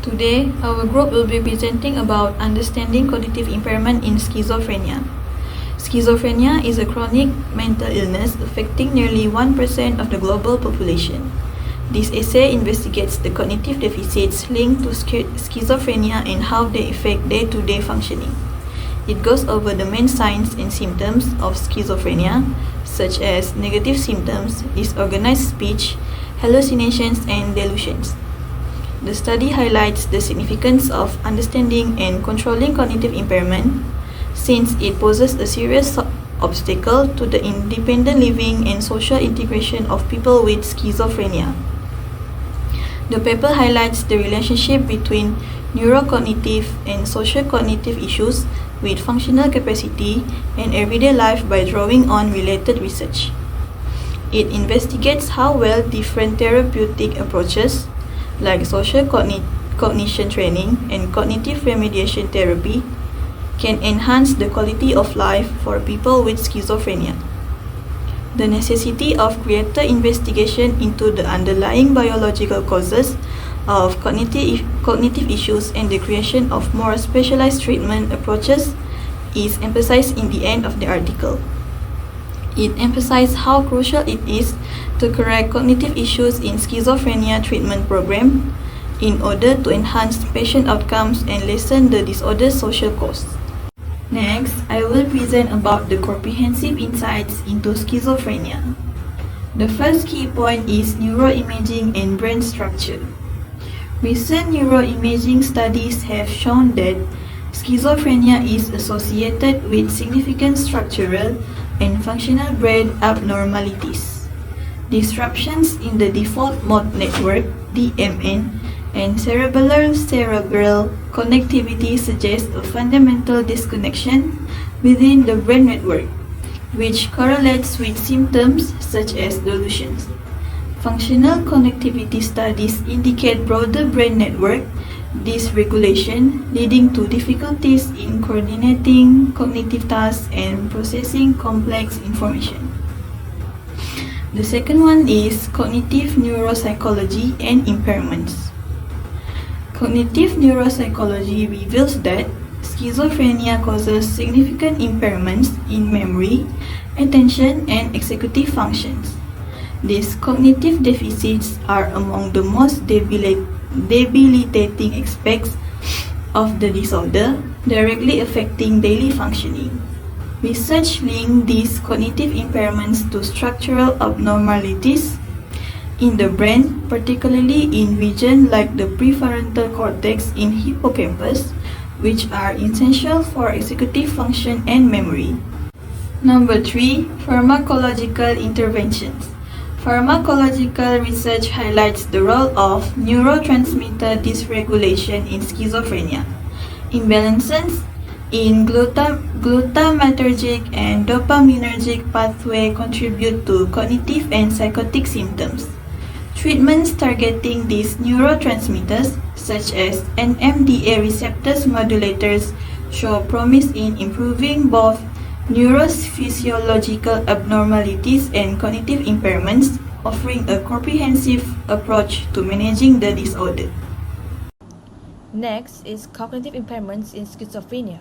Today, our group will be presenting about understanding cognitive impairment in schizophrenia. Schizophrenia is a chronic mental illness affecting nearly 1% of the global population. This essay investigates the cognitive deficits linked to schizophrenia and how they affect day-to-day functioning. It goes over the main signs and symptoms of schizophrenia, such as negative symptoms, disorganized speech, hallucinations, and delusions. The study highlights the significance of understanding and controlling cognitive impairment, since it poses a serious obstacle to the independent living and social integration of people with schizophrenia. The paper highlights the relationship between neurocognitive and social-cognitive issues with functional capacity and everyday life by drawing on related research. It investigates how well different therapeutic approaches, like social cognition training and cognitive remediation therapy, can enhance the quality of life for people with schizophrenia. The necessity of greater investigation into the underlying biological causes of cognitive issues and the creation of more specialized treatment approaches is emphasized in the end of the article. It emphasizes how crucial it is to correct cognitive issues in schizophrenia treatment program in order to enhance patient outcomes and lessen the disorder's social costs. Next, I will present about the comprehensive insights into schizophrenia. The first key point is neuroimaging and brain structure. Recent neuroimaging studies have shown that schizophrenia is associated with significant structural and functional brain abnormalities. Disruptions in the default mode network (DMN) and cerebellar-cerebral connectivity suggest a fundamental disconnection within the brain network, which correlates with symptoms such as delusions. Functional connectivity studies indicate broader brain network dysregulation, leading to difficulties in coordinating cognitive tasks and processing complex information. The second one is cognitive neuropsychology and impairments. Cognitive neuropsychology reveals that schizophrenia causes significant impairments in memory, attention, and executive functions. These cognitive deficits are among the most debilitating aspects of the disorder, directly affecting daily functioning. Research linked these cognitive impairments to structural abnormalities in the brain, particularly in regions like the prefrontal cortex and hippocampus, which are essential for executive function and memory. Number 3. Pharmacological interventions. Pharmacological research highlights the role of neurotransmitter dysregulation in schizophrenia. Imbalances in glutamatergic and dopaminergic pathway contribute to cognitive and psychotic symptoms. Treatments targeting these neurotransmitters, such as NMDA receptors modulators, show promise in improving both neurophysiological abnormalities and cognitive impairments, offering a comprehensive approach to managing the disorder. Next is cognitive impairments in schizophrenia.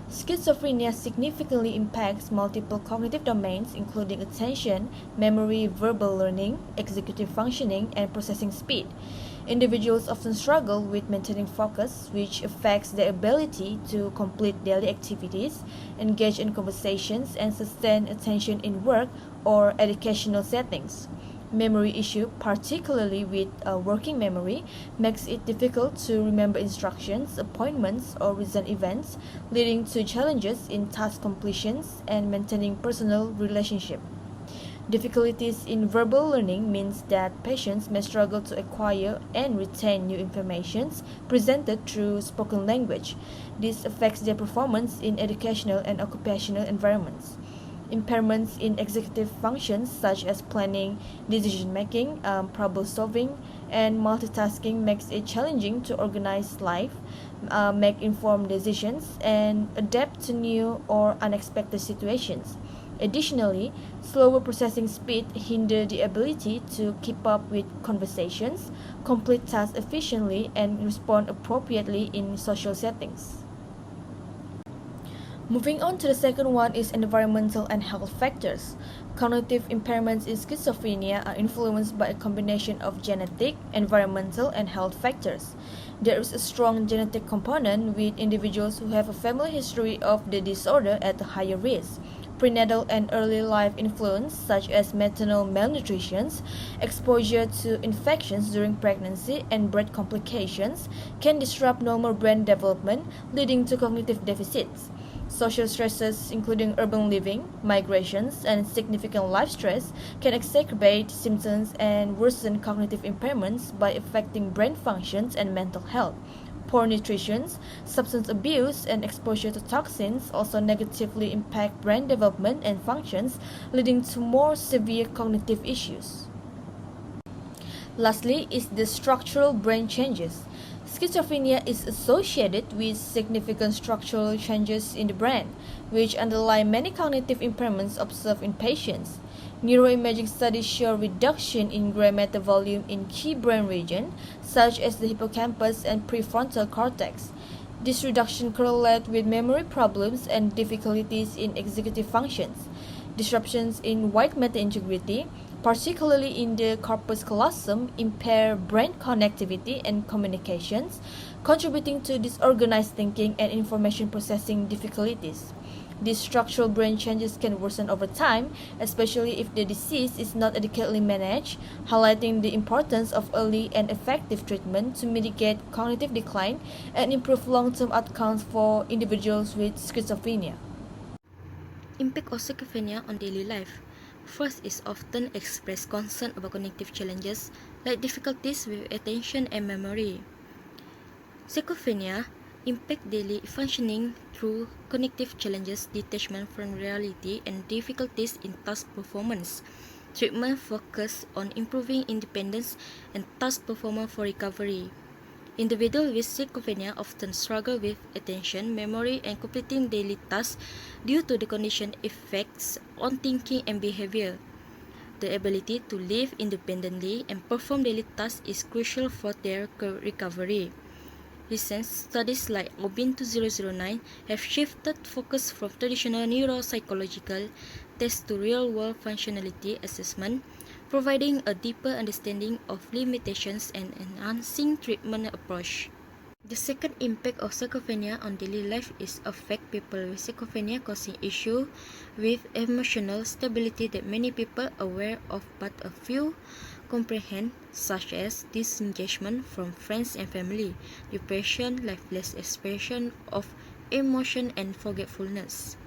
Schizophrenia significantly impacts multiple cognitive domains, including attention, memory, verbal learning, executive functioning, and processing speed. Individuals often struggle with maintaining focus, which affects their ability to complete daily activities, engage in conversations, and sustain attention in work or educational settings. Memory issue, particularly with working memory, makes it difficult to remember instructions, appointments, or recent events, leading to challenges in task completions and maintaining personal relationships. Difficulties in verbal learning means that patients may struggle to acquire and retain new information presented through spoken language. This affects their performance in educational and occupational environments. Impairments in executive functions such as planning, decision-making, problem-solving, and multitasking makes it challenging to organize life, make informed decisions, and adapt to new or unexpected situations. Additionally, slower processing speed hinders the ability to keep up with conversations, complete tasks efficiently, and respond appropriately in social settings. Moving on to the second one is environmental and health factors. Cognitive impairments in schizophrenia are influenced by a combination of genetic, environmental, and health factors. There is a strong genetic component with individuals who have a family history of the disorder at a higher risk. Prenatal and early life influence, such as maternal malnutrition, exposure to infections during pregnancy, and birth complications, can disrupt normal brain development, leading to cognitive deficits. Social stresses, including urban living, migrations, and significant life stress, can exacerbate symptoms and worsen cognitive impairments by affecting brain functions and mental health. Poor nutrition, substance abuse, and exposure to toxins also negatively impact brain development and functions, leading to more severe cognitive issues. Lastly is the structural brain changes. Schizophrenia is associated with significant structural changes in the brain, which underlie many cognitive impairments observed in patients. Neuroimaging studies show reduction in gray matter volume in key brain regions, such as the hippocampus and prefrontal cortex. This reduction correlates with memory problems and difficulties in executive functions. Disruptions in white matter integrity, particularly in the corpus callosum, impair brain connectivity and communications, contributing to disorganized thinking and information processing difficulties. These structural brain changes can worsen over time, especially if the disease is not adequately managed, highlighting the importance of early and effective treatment to mitigate cognitive decline and improve long-term outcomes for individuals with schizophrenia. Impact of schizophrenia on daily life. First is often expressed concern about cognitive challenges like difficulties with attention and memory. Schizophrenia impact daily functioning through cognitive challenges, detachment from reality, and difficulties in task performance. Treatment focus on improving independence and task performance for recovery. Individuals with schizophrenia often struggle with attention, memory, and completing daily tasks due to the condition effects on thinking and behavior. The ability to live independently and perform daily tasks is crucial for their recovery. Recent studies like OBIN 2009 have shifted focus from traditional neuropsychological tests to real-world functionality assessment, providing a deeper understanding of limitations and enhancing treatment approach. The second impact of schizophrenia on daily life is affect people with schizophrenia, causing issues with emotional stability that many people are aware of but a few comprehend, such as disengagement from friends and family, depression, lifeless expression of emotion, and forgetfulness.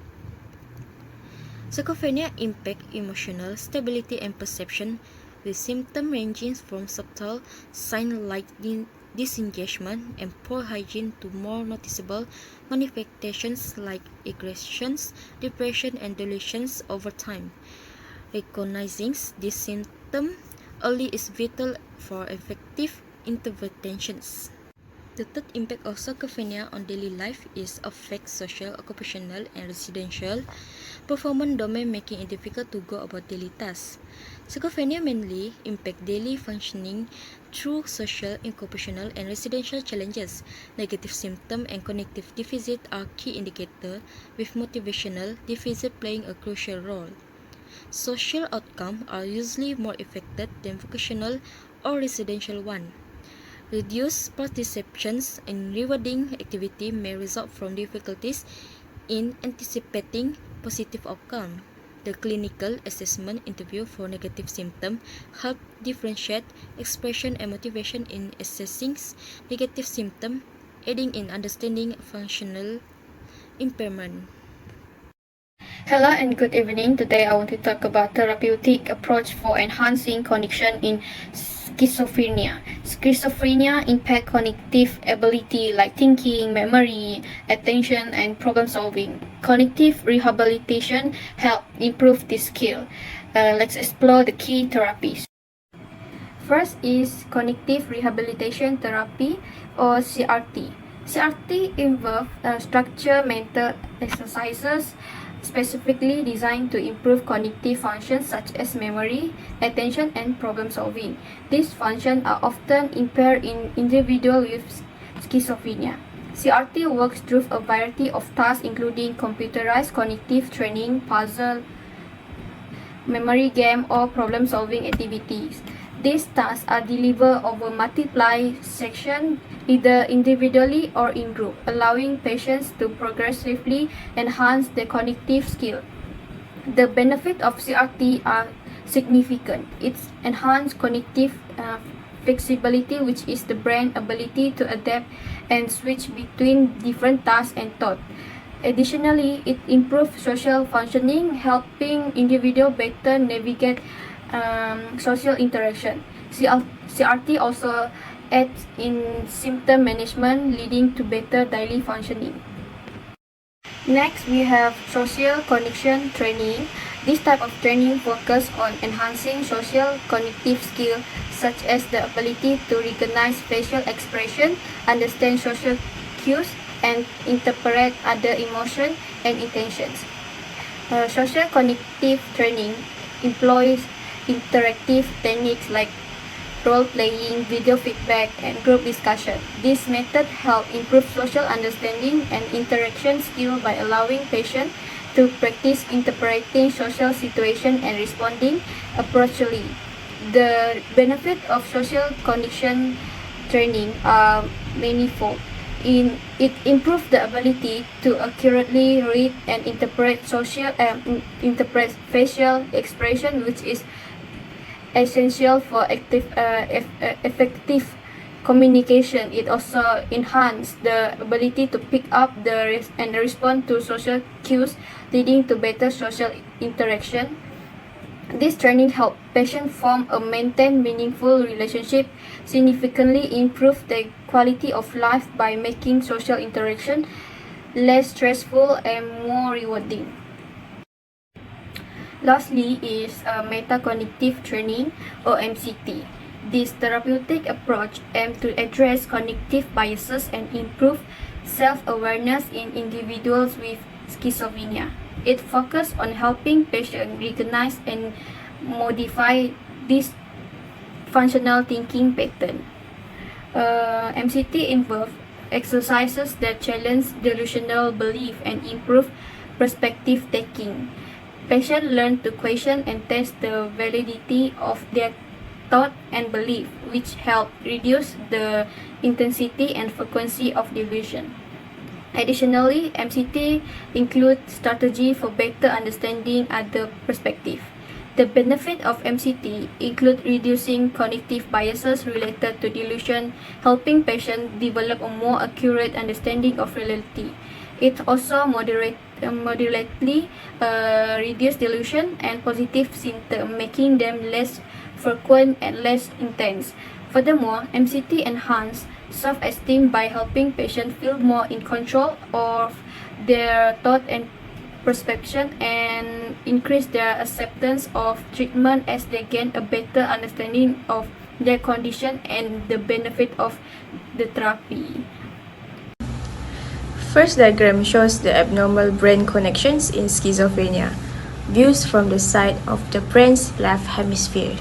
Schizophrenia impact emotional stability and perception, with symptoms ranging from subtle signs like disengagement and poor hygiene to more noticeable manifestations like aggressions, depression, and delusions over time. Recognizing these symptoms early is vital for effective interventions. The third impact of schizophrenia on daily life is affect social, occupational, and residential performance domain, making it difficult to go about daily tasks. Schizophrenia mainly impact daily functioning through social, occupational, and residential challenges. Negative symptoms and cognitive deficit are key indicators, with motivational deficit playing a crucial role. Social outcomes are usually more affected than vocational or residential ones. Reduced participations in rewarding activity may result from difficulties in anticipating positive outcome. The clinical assessment interview for negative symptoms help differentiate expression and motivation in assessing negative symptoms, aiding in understanding functional impairment. Hello and good evening. Today I want to talk about therapeutic approach for enhancing cognition in schizophrenia. Schizophrenia impact cognitive ability like thinking, memory, attention, and problem solving. Cognitive rehabilitation help improve this skill. Let's explore the key therapies. First is cognitive rehabilitation therapy or CRT. CRT involves structured mental exercises specifically designed to improve cognitive functions such as memory, attention, and problem solving. These functions are often impaired in individuals with schizophrenia. CRT works through a variety of tasks including computerized cognitive training, puzzle, memory game, or problem-solving activities. These tasks are delivered over multiple sections, either individually or in group, allowing patients to progressively enhance their cognitive skill. The benefits of CRT are significant. It's enhanced cognitive flexibility, which is the brain's ability to adapt and switch between different tasks and thought. Additionally, it improves social functioning, helping individuals better navigate social interaction. CRT also aids in symptom management, leading to better daily functioning. Next, we have social cognition training. This type of training focuses on enhancing social cognitive skills such as the ability to recognize facial expression, understand social cues, and interpret other emotions and intentions. Social cognitive training employs interactive techniques like role-playing, video feedback, and group discussion. This method helps improve social understanding and interaction skills by allowing patients to practice interpreting social situations and responding appropriately. The benefits of social cognition training are manifold. It improves the ability to accurately read and interpret facial expression, which is essential for effective communication. It also enhances the ability to pick up and respond to social cues, leading to better social interaction. This training helps patients form and maintain meaningful relationships, significantly improve their quality of life by making social interaction less stressful and more rewarding. Lastly is metacognitive training, or MCT. This therapeutic approach aims to address cognitive biases and improve self-awareness in individuals with schizophrenia. It focuses on helping patients recognize and modify this functional thinking pattern. MCT involves exercises that challenge delusional belief and improve perspective taking. Patients learn to question and test the validity of their thought and belief, which help reduce the intensity and frequency of delusion. Additionally, MCT includes strategy for better understanding other perspectives. The benefit of MCT include reducing cognitive biases related to delusion, helping patients develop a more accurate understanding of reality. It also moderately reduce delusion and positive symptoms, making them less frequent and less intense. Furthermore, MCT enhances self-esteem by helping patients feel more in control of their thought and perception, and increase their acceptance of treatment as they gain a better understanding of their condition and the benefit of the therapy. First diagram shows the abnormal brain connections in schizophrenia, views from the side of the brain's left hemisphere.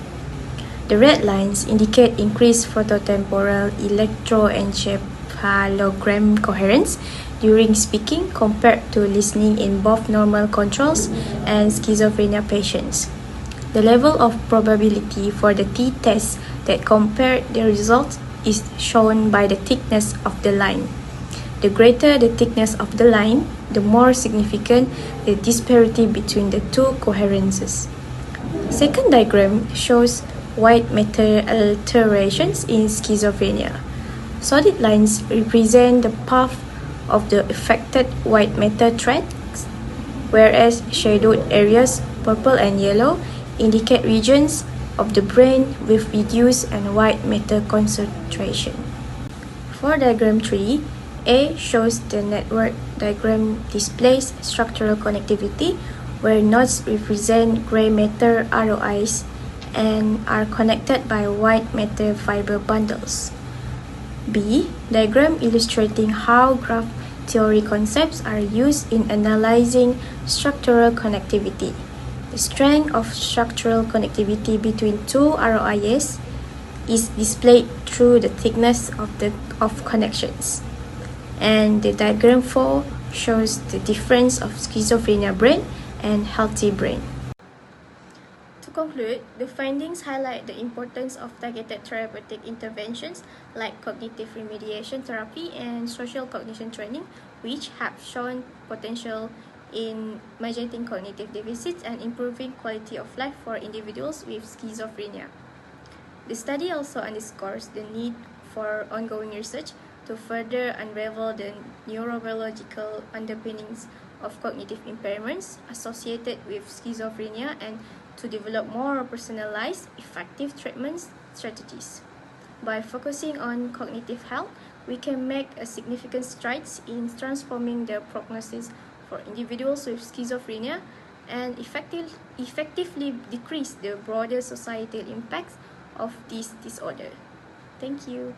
The red lines indicate increased phototemporal electroencephalogram coherence during speaking compared to listening in both normal controls and schizophrenia patients. The level of probability for the t-test that compared the results is shown by the thickness of the line. The greater the thickness of the line, the more significant the disparity between the two coherences. Second diagram shows white matter alterations in schizophrenia. Solid lines represent the path of the affected white matter tracks, whereas shadowed areas, purple and yellow, indicate regions of the brain with reduced and white matter concentration. For diagram 3, A shows the network diagram displays structural connectivity, where nodes represent gray matter ROIs and are connected by white matter fiber bundles. B, diagram illustrating how graph theory concepts are used in analyzing structural connectivity. The strength of structural connectivity between two ROIs is displayed through the thickness of connections. And the diagram 4 shows the difference of schizophrenia brain and healthy brain. To conclude, the findings highlight the importance of targeted therapeutic interventions like cognitive remediation therapy and social cognition training, which have shown potential in mitigating cognitive deficits and improving quality of life for individuals with schizophrenia. The study also underscores the need for ongoing research to further unravel the neurobiological underpinnings of cognitive impairments associated with schizophrenia and to develop more personalized, effective treatment strategies. By focusing on cognitive health, we can make a significant strides in transforming the prognosis for individuals with schizophrenia and effectively decrease the broader societal impacts of this disorder. Thank you.